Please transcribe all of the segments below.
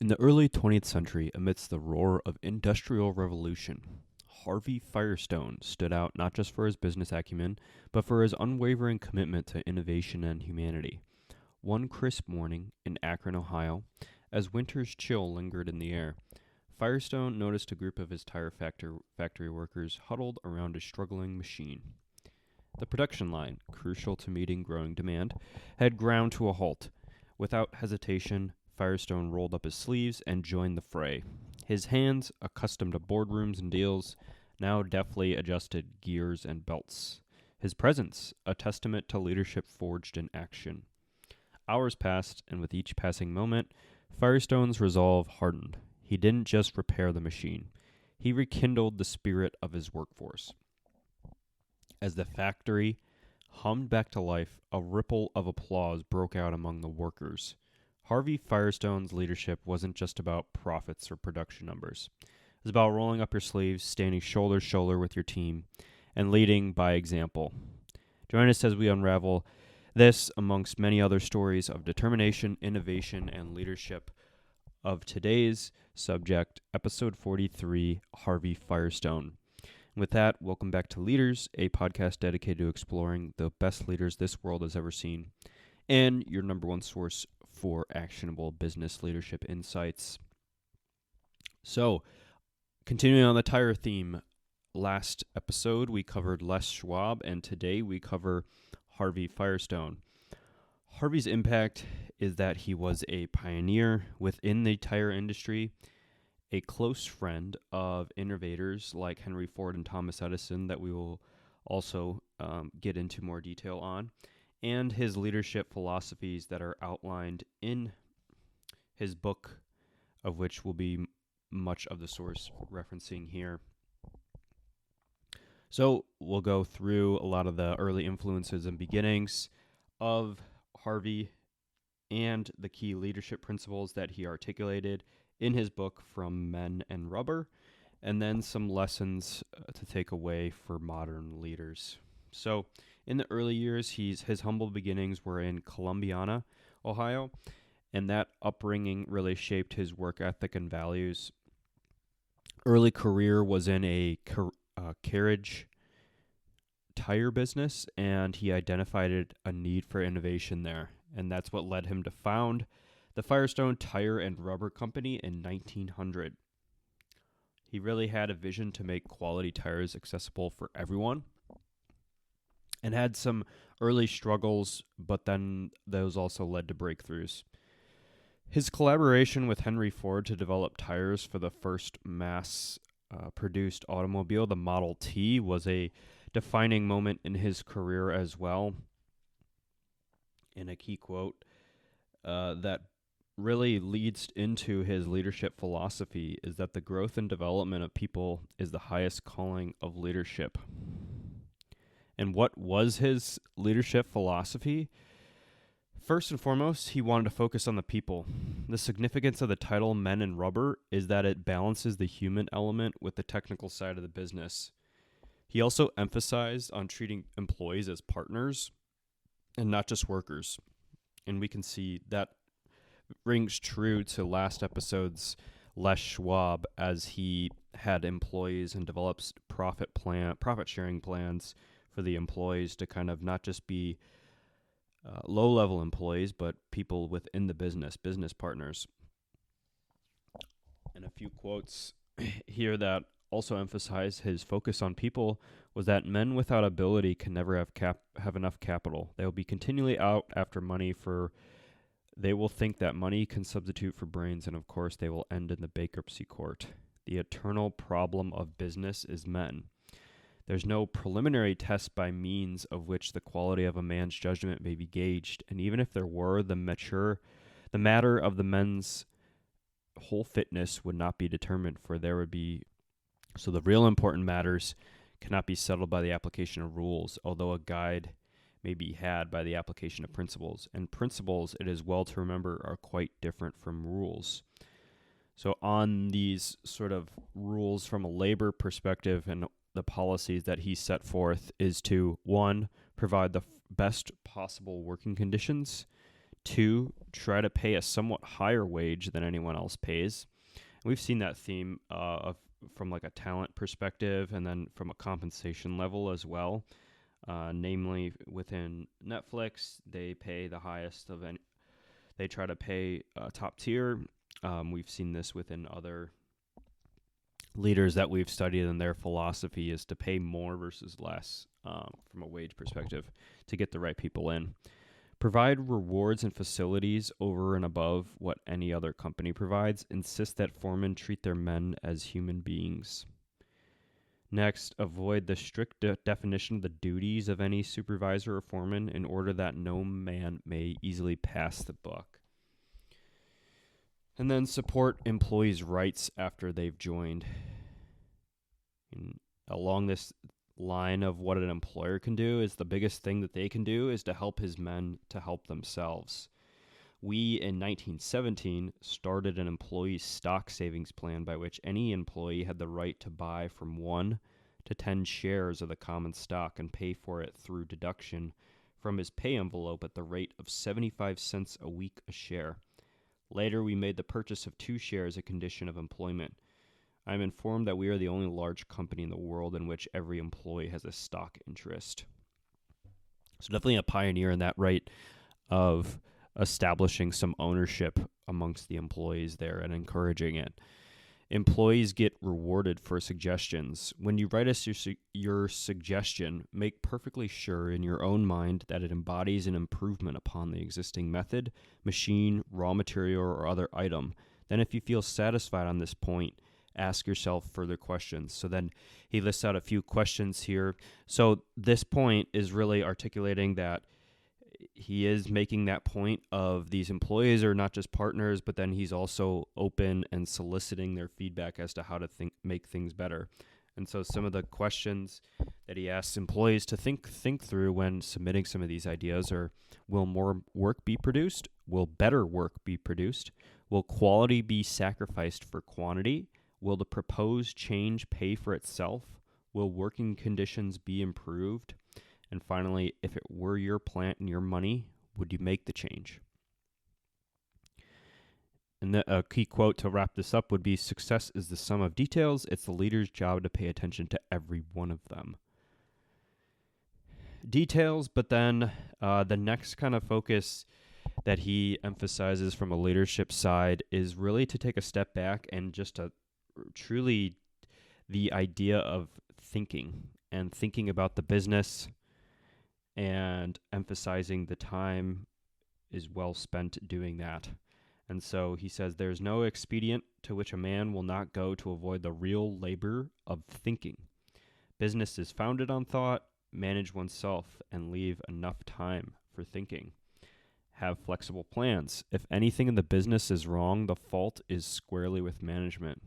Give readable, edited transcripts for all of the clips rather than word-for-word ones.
In the early 20th century, amidst the roar of industrial revolution, Harvey Firestone stood out not just for his business acumen, but for his unwavering commitment to innovation and humanity. One crisp morning in Akron, Ohio, as winter's chill lingered in the air, Firestone noticed a group of his tire factory workers huddled around a struggling machine. The production line, crucial to meeting growing demand, had ground to a halt. Without hesitation, Firestone rolled up his sleeves and joined the fray. His hands, accustomed to boardrooms and deals, now deftly adjusted gears and belts. His presence, a testament to leadership forged in action. Hours passed, and with each passing moment, Firestone's resolve hardened. He didn't just repair the machine. He rekindled the spirit of his workforce. As the factory hummed back to life, a ripple of applause broke out among the workers. Harvey Firestone's leadership wasn't just about profits or production numbers. It was about rolling up your sleeves, standing shoulder to shoulder with your team, and leading by example. Join us as we unravel this amongst many other stories of determination, innovation, and leadership of today's subject, episode 43, Harvey Firestone. With that, welcome back to Leaders, a podcast dedicated to exploring the best leaders this world has ever seen, and your number one source for actionable business leadership insights. So, continuing on the tire theme, last episode we covered Les Schwab, and today we cover Harvey Firestone. Harvey's impact is that he was a pioneer within the tire industry, a close friend of innovators like Henry Ford and Thomas Edison that we will also get into more detail on, and his leadership philosophies that are outlined in his book, of which will be much of the source referencing here. So we'll go through a lot of the early influences and beginnings of Harvey and the key leadership principles that he articulated in his book From Men and Rubber, and then some lessons to take away for modern leaders. So in the early years, his humble beginnings were in Columbiana, Ohio, and that upbringing really shaped his work ethic and values. Early career was in a carriage tire business, and he identified a need for innovation there, and that's what led him to found the Firestone Tire and Rubber Company in 1900. He really had a vision to make quality tires accessible for everyone, and had some early struggles, but then those also led to breakthroughs. His collaboration with Henry Ford to develop tires for the first mass-produced automobile, the Model T, was a defining moment in his career as well. And a key quote that really leads into his leadership philosophy is that the growth and development of people is the highest calling of leadership. And what was his leadership philosophy? First and foremost, he wanted to focus on the people. The significance of the title Men and Rubber is that it balances the human element with the technical side of the business. He also emphasized on treating employees as partners and not just workers. And we can see that rings true to last episode's Les Schwab, as he had employees and develops profit sharing plans for the employees to kind of not just be low-level employees, but people within the business partners. And a few quotes here that also emphasize his focus on people was that men without ability can never have enough capital. They will be continually out after money they will think that money can substitute for brains, and of course they will end in the bankruptcy court. The eternal problem of business is men. There's no preliminary test by means of which the quality of a man's judgment may be gauged, and even if there were, the matter of the men's whole fitness would not be determined, for there would be. So the real important matters cannot be settled by the application of rules, although a guide may be had by the application of principles. And principles, it is well to remember, are quite different from rules. So on these sort of rules from a labor perspective, and the policies that he set forth is to, 1, provide the best possible working conditions, 2, try to pay a somewhat higher wage than anyone else pays. We've seen that theme from like a talent perspective and then from a compensation level as well. Namely, within Netflix, they pay the highest of any. They try to pay top tier. We've seen this within other leaders that we've studied, and their philosophy is to pay more versus less from a wage perspective to get the right people in. Provide rewards and facilities over and above what any other company provides. Insist that foremen treat their men as human beings. Next, avoid the strict definition of the duties of any supervisor or foreman in order that no man may easily pass the buck. And then support employees' rights after they've joined. And along this line of what an employer can do is the biggest thing that they can do is to help his men to help themselves. We, in 1917, started an employee stock savings plan by which any employee had the right to buy from 1 to 10 shares of the common stock and pay for it through deduction from his pay envelope at the rate of 75 cents a week a share. Later, we made the purchase of 2 shares a condition of employment. I am informed that we are the only large company in the world in which every employee has a stock interest. So definitely a pioneer in that right of establishing some ownership amongst the employees there and encouraging it. Employees get rewarded for suggestions. When you write us your suggestion, make perfectly sure in your own mind that it embodies an improvement upon the existing method, machine, raw material, or other item. Then if you feel satisfied on this point, ask yourself further questions. So then he lists out a few questions here. So this point is really articulating that he is making that point of these employees are not just partners, but then he's also open and soliciting their feedback as to how to make things better. And so some of the questions that he asks employees to think through when submitting some of these ideas are, will more work be produced? Will better work be produced? Will quality be sacrificed for quantity? Will the proposed change pay for itself? Will working conditions be improved? And finally, if it were your plant and your money, would you make the change? And a key quote to wrap this up would be, success is the sum of details. It's the leader's job to pay attention to every one of them. Details, but then the next kind of focus that he emphasizes from a leadership side is really to take a step back and just to truly the idea of thinking and thinking about the business and emphasizing the time is well spent doing that. And so he says, there's no expedient to which a man will not go to avoid the real labor of thinking. Business is founded on thought. Manage oneself and leave enough time for thinking. Have flexible plans. If anything in the business is wrong, the fault is squarely with management.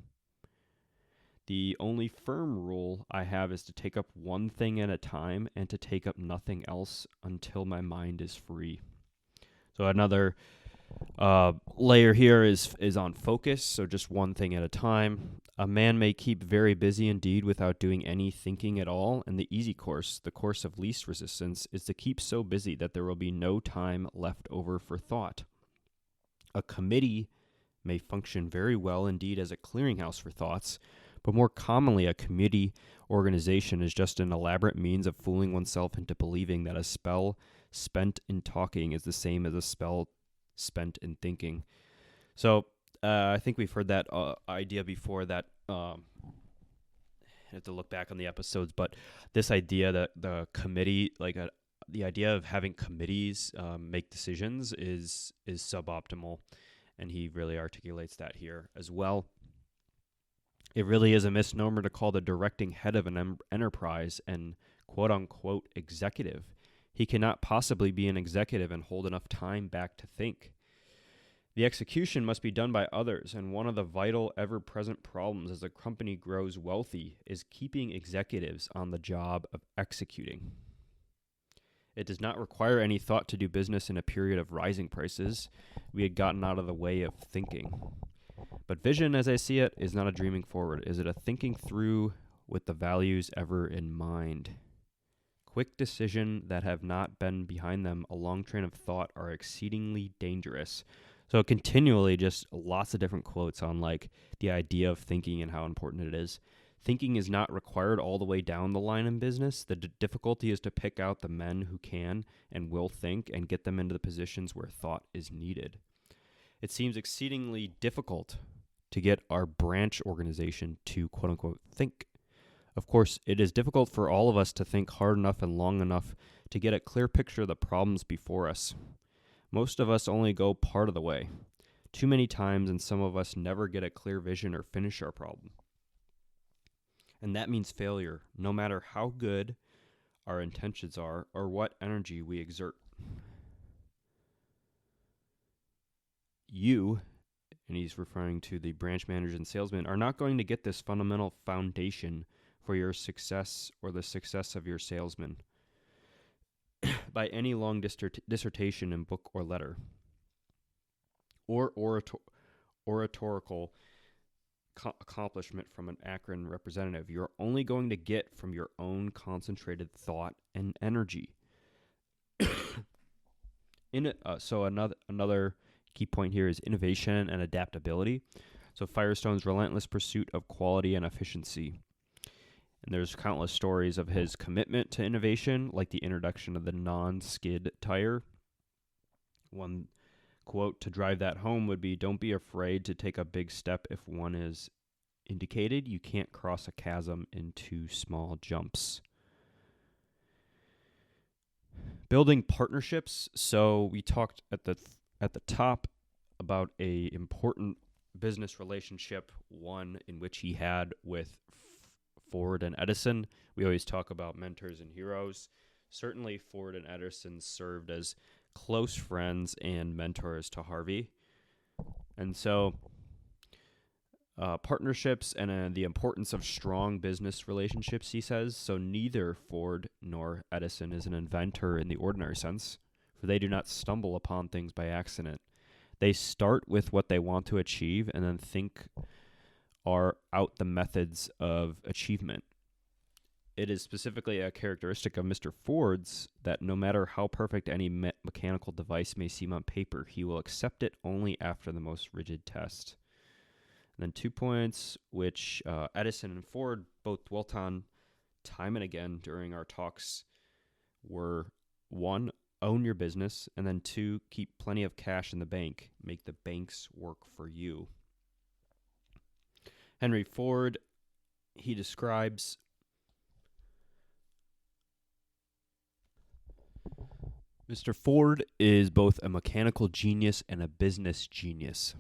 The only firm rule I have is to take up one thing at a time and to take up nothing else until my mind is free. So another layer here is on focus, so just one thing at a time. A man may keep very busy indeed without doing any thinking at all, and the easy course, the course of least resistance, is to keep so busy that there will be no time left over for thought. A committee may function very well indeed as a clearinghouse for thoughts, but more commonly a committee organization is just an elaborate means of fooling oneself into believing that a spell spent in talking is the same as a spell spent in thinking. So I think we've heard that idea before, that I have to look back on the episodes, but this idea that the committee, the idea of having committees make decisions is suboptimal, and he really articulates that here as well. It really is a misnomer to call the directing head of an enterprise an quote-unquote executive. He cannot possibly be an executive and hold enough time back to think. The execution must be done by others, and one of the vital, ever-present problems as a company grows wealthy is keeping executives on the job of executing. It does not require any thought to do business in a period of rising prices. We had gotten out of the way of thinking. But vision, as I see it, is not a dreaming forward. Is it a thinking through with the values ever in mind? Quick decisions that have not been behind them a long train of thought are exceedingly dangerous. So continually just lots of different quotes on like the idea of thinking and how important it is. Thinking is not required all the way down the line in business. The difficulty is to pick out the men who can and will think and get them into the positions where thought is needed. It seems exceedingly difficult to get our branch organization to quote unquote think. Of course, it is difficult for all of us to think hard enough and long enough to get a clear picture of the problems before us. Most of us only go part of the way, too many times, and some of us never get a clear vision or finish our problem. And that means failure, no matter how good our intentions are or what energy we exert. You, and he's referring to the branch managers and salesmen, are not going to get this fundamental foundation for your success or the success of your salesman by any long dissertation in book or letter, or oratorical accomplishment from an Akron representative. You're only going to get from your own concentrated thought and energy. So another key point here is innovation and adaptability. So Firestone's relentless pursuit of quality and efficiency. And there's countless stories of his commitment to innovation, like the introduction of the non-skid tire. One quote to drive that home would be, "Don't be afraid to take a big step if one is indicated. You can't cross a chasm in 2 small jumps." Building partnerships. So we talked at the top about a important business relationship, one in which he had with Ford and Edison. We always talk about mentors and heroes. Certainly Ford and Edison served as close friends and mentors to Harvey. And so partnerships and the importance of strong business relationships, he says. So neither Ford nor Edison is an inventor in the ordinary sense, for they do not stumble upon things by accident. They start with what they want to achieve and then think out the methods of achievement. It is specifically a characteristic of Mr. Ford's that no matter how perfect any mechanical device may seem on paper, he will accept it only after the most rigid test. And then 2 points, which Edison and Ford both dwelt on time and again during our talks, were 1, own your business, and then 2, keep plenty of cash in the bank. Make the banks work for you. Henry Ford, he describes Mr. Ford is both a mechanical genius and a business genius.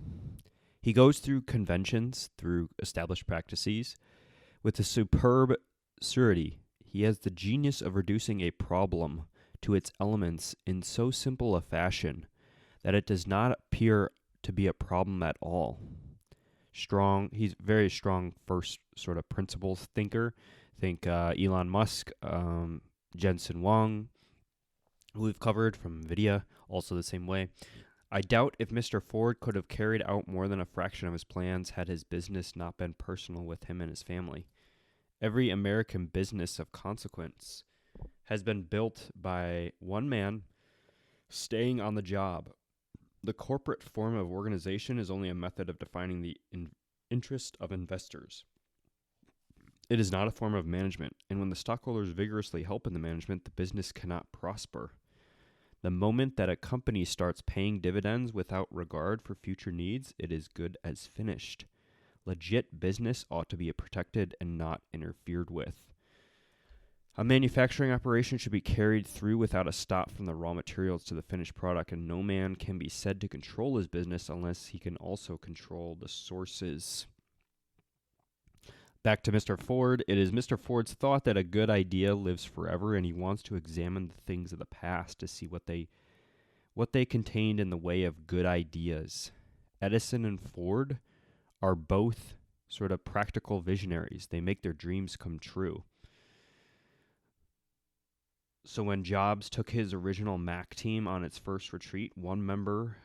He goes through conventions, through established practices, with a superb surety. He has the genius of reducing a problem to its elements in so simple a fashion that it does not appear to be a problem at all. He's very strong first sort of principles thinker. Think Elon Musk, Jensen Huang, who we've covered from NVIDIA, also the same way. I doubt if Mr. Ford could have carried out more than a fraction of his plans had his business not been personal with him and his family. Every American business of consequence has been built by one man staying on the job. The corporate form of organization is only a method of defining the interest of investors. It is not a form of management, and when the stockholders vigorously help in the management, the business cannot prosper. The moment that a company starts paying dividends without regard for future needs, it is good as finished. Legit business ought to be protected and not interfered with. A manufacturing operation should be carried through without a stop from the raw materials to the finished product, and no man can be said to control his business unless he can also control the sources. Back to Mr. Ford. It is Mr. Ford's thought that a good idea lives forever, and he wants to examine the things of the past to see what they contained in the way of good ideas. Edison and Ford are both sort of practical visionaries. They make their dreams come true. So when Jobs took his original Mac team on its first retreat, one member,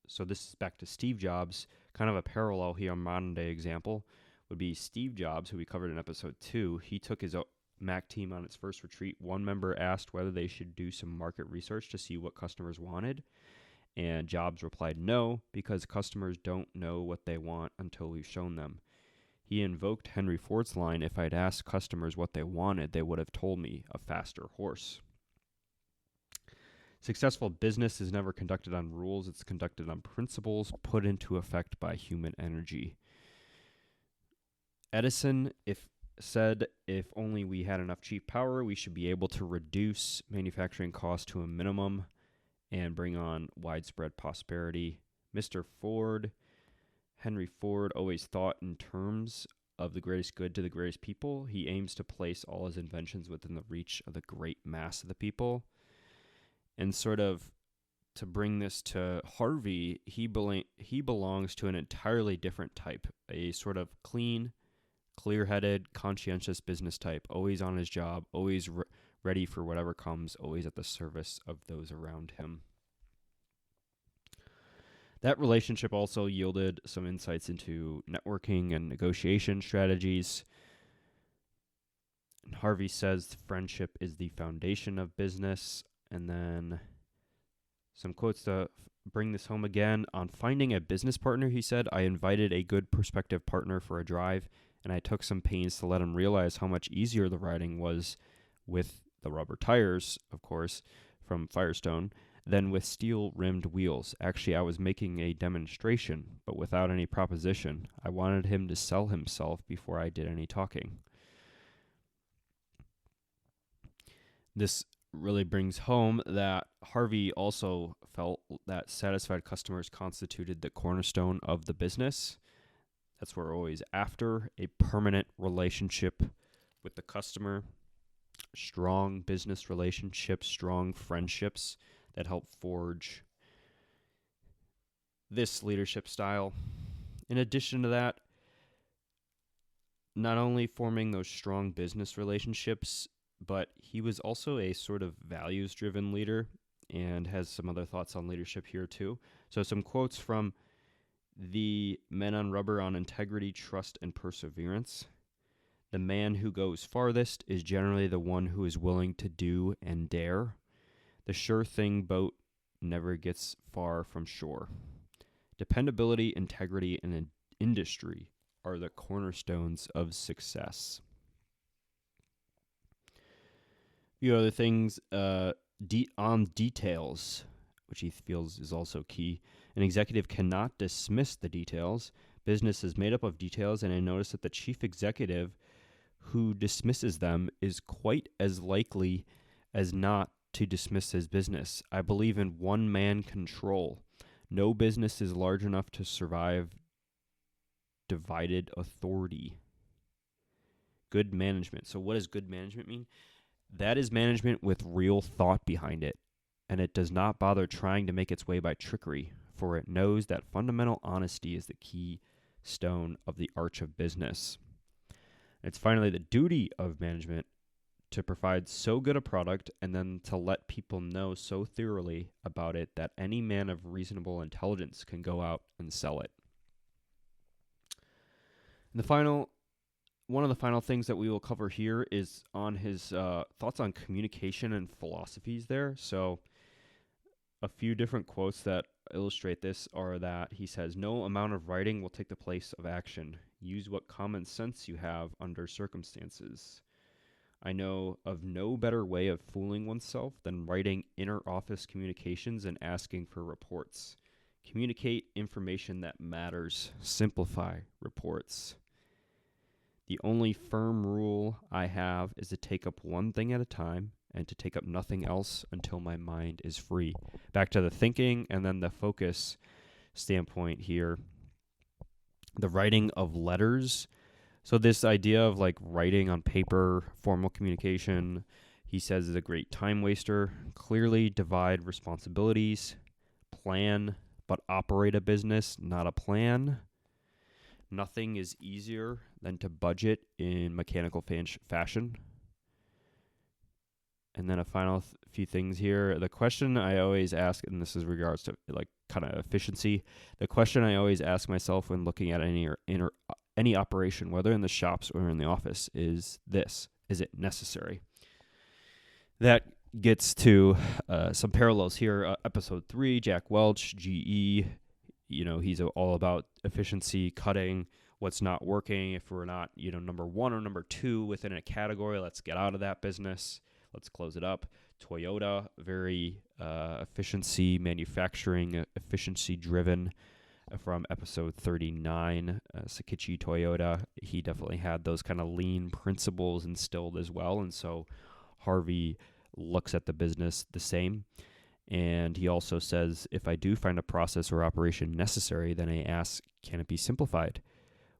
so this is back to Steve Jobs, kind of a parallel here, a modern day example, would be Steve Jobs, who we covered in episode 2. He took his Mac team on its first retreat, one member asked whether they should do some market research to see what customers wanted. And Jobs replied, no, because customers don't know what they want until we've shown them. He invoked Henry Ford's line, if I'd asked customers what they wanted, they would have told me a faster horse. Successful business is never conducted on rules, it's conducted on principles put into effect by human energy. Edison said if only we had enough cheap power, we should be able to reduce manufacturing costs to a minimum and bring on widespread prosperity. Mr. Ford, Henry Ford, always thought in terms of the greatest good to the greatest people. He aims to place all his inventions within the reach of the great mass of the people. And sort of to bring this to Harvey, he belongs to an entirely different type, a sort of clean, clear-headed, conscientious business type, always on his job, always ready for whatever comes, always at the service of those around him. That relationship also yielded some insights into networking and negotiation strategies. And Harvey says friendship is the foundation of business. And then some quotes to bring this home again. On finding a business partner, he said, I invited a good prospective partner for a drive, and I took some pains to let him realize how much easier the riding was with the rubber tires, of course, from Firestone, than with steel-rimmed wheels. Actually, I was making a demonstration, but without any proposition. I wanted him to sell himself before I did any talking. This really brings home that Harvey also felt that satisfied customers constituted the cornerstone of the business. That's what we're always after, a permanent relationship with the customer, strong business relationships, strong friendships that help forge this leadership style. In addition to that, not only forming those strong business relationships, but he was also a sort of values-driven leader and has some other thoughts on leadership here too. So some quotes from the Men on Rubber on integrity, trust, and perseverance. The man who goes farthest is generally the one who is willing to do and dare. The sure thing boat never gets far from shore. Dependability, integrity, and industry are the cornerstones of success. A few other things on details, which he feels is also key. An executive cannot dismiss the details. Business is made up of details, and I notice that the chief executive who dismisses them is quite as likely as not to dismiss his business. I believe in one-man control. No business is large enough to survive divided authority. Good management. So what does good management mean? That is management with real thought behind it, and it does not bother trying to make its way by trickery, for it knows that fundamental honesty is the keystone of the arch of business. It's finally the duty of management to provide so good a product and then to let people know so thoroughly about it that any man of reasonable intelligence can go out and sell it. And one of the final things that we will cover here is on his thoughts on communication and philosophies there. So a few different quotes that illustrate this are that he says, no amount of writing will take the place of action. Use what common sense you have under circumstances. I know of no better way of fooling oneself than writing inner office communications and asking for reports. Communicate information that matters. Simplify reports. The only firm rule I have is to take up one thing at a time and to take up nothing else until my mind is free. Back to the thinking and then the focus standpoint here. The writing of letters. So this idea of like writing on paper, formal communication, he says is a great time waster. Clearly divide responsibilities. Plan, but operate a business, not a plan. Nothing is easier than to budget in mechanical fashion. And then a final few things here. The question I always ask, and this is regards to like kind of efficiency, the question I always ask myself when looking at any operation, whether in the shops or in the office, is this: is it necessary? That gets to some parallels here. Episode 3, Jack Welch, GE, he's all about efficiency, cutting what's not working. If we're not, number 1 or number 2 within a category, let's get out of that business. Let's close it up. Toyota, very efficiency, manufacturing, efficiency driven. From episode 39, Sakichi Toyota, he definitely had those kind of lean principles instilled as well. And so Harvey looks at the business the same. And he also says, if I do find a process or operation necessary, then I ask, can it be simplified?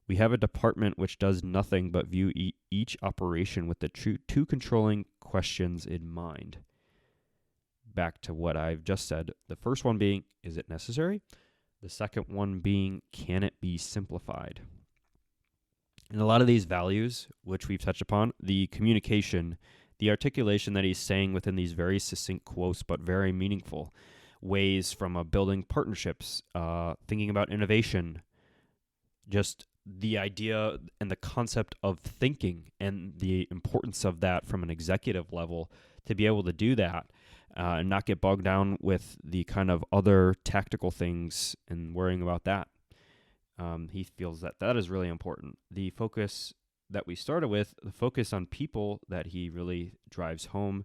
We have a department which does nothing but view each operation with the two controlling questions in mind. Back to what I've just said. The first one being, is it necessary? The second one being, can it be simplified? And a lot of these values, which we've touched upon, the communication, the articulation that he's saying within these very succinct quotes, but very meaningful ways from building partnerships, thinking about innovation, just the idea and the concept of thinking and the importance of that from an executive level to be able to do that and not get bogged down with the kind of other tactical things and worrying about that. He feels that is really important. The focus that we started with, the focus on people that he really drives home,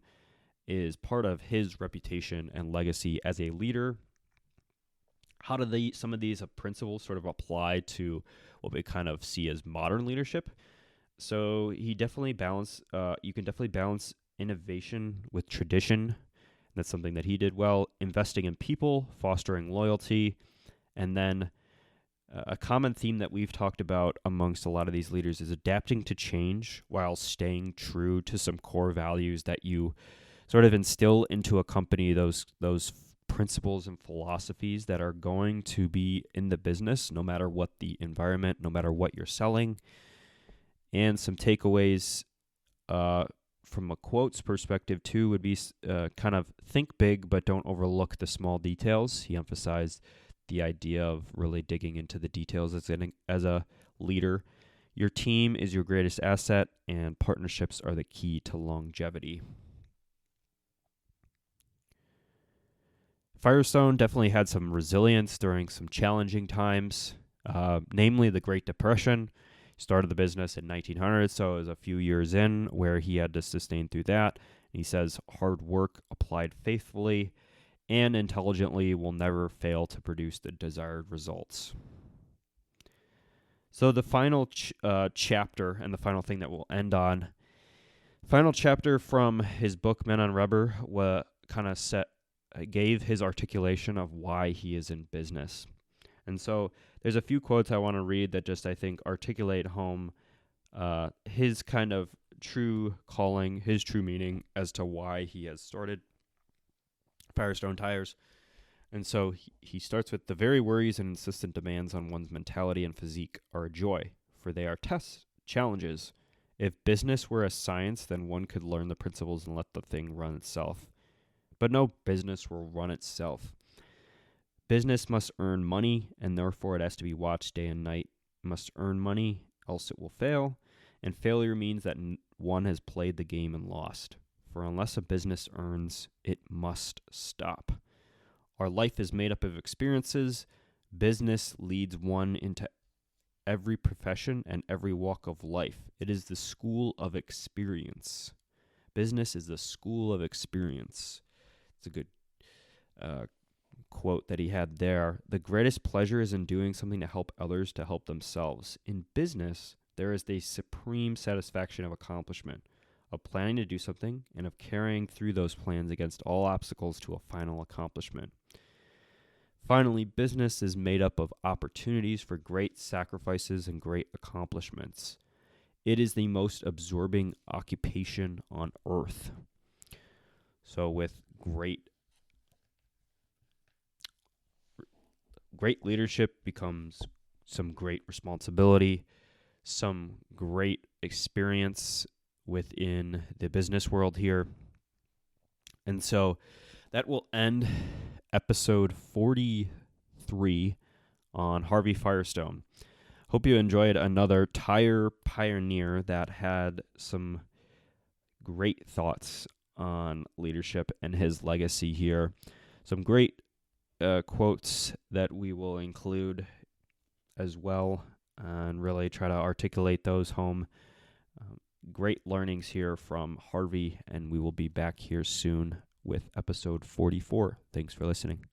is part of his reputation and legacy as a leader. How do some of these principles sort of apply to what we kind of see as modern leadership? So he definitely you can definitely balance innovation with tradition. That's something that he did well. Investing in people, fostering loyalty, and then a common theme that we've talked about amongst a lot of these leaders is adapting to change while staying true to some core values that you sort of instill into a company, those principles and philosophies that are going to be in the business, no matter what the environment, no matter what you're selling. And some takeaways from a quotes perspective, too, would be kind of think big, but don't overlook the small details. He emphasized the idea of really digging into the details as a leader. Your team is your greatest asset, and partnerships are the key to longevity. Firestone definitely had some resilience during some challenging times, namely the Great Depression. He started the business in 1900, so it was a few years in where he had to sustain through that. And he says hard work applied faithfully and intelligently will never fail to produce the desired results. So the final chapter, and the final thing that we'll end on, final chapter from his book Men on Rubber, kind of gave his articulation of why he is in business. And so there's a few quotes I want to read that just, I think, articulate home his kind of true calling, his true meaning as to why he has started Firestone Tires. And so he starts with, the very worries and insistent demands on one's mentality and physique are a joy, for they are tests, challenges. If business were a science, then one could learn the principles and let the thing run itself. But no business will run itself. Business must earn money, and therefore it has to be watched day and night. It must earn money, else it will fail, and failure means that one has played the game and lost. For unless a business earns, it must stop. Our life is made up of experiences. Business leads one into every profession and every walk of life. It is the school of experience. Business is the school of experience. It's a good quote that he had there. The greatest pleasure is in doing something to help others to help themselves. In business, there is the supreme satisfaction of accomplishment, of planning to do something, and of carrying through those plans against all obstacles to a final accomplishment. Finally, business is made up of opportunities for great sacrifices and great accomplishments. It is the most absorbing occupation on earth. So with great leadership becomes some great responsibility, some great experience within the business world here. And so that will end episode 43 on Harvey Firestone. Hope you enjoyed another tire pioneer that had some great thoughts on leadership and his legacy here. Some great quotes that we will include as well and really try to articulate those home. Great learnings here from Harvey, and we will be back here soon with episode 44. Thanks for listening.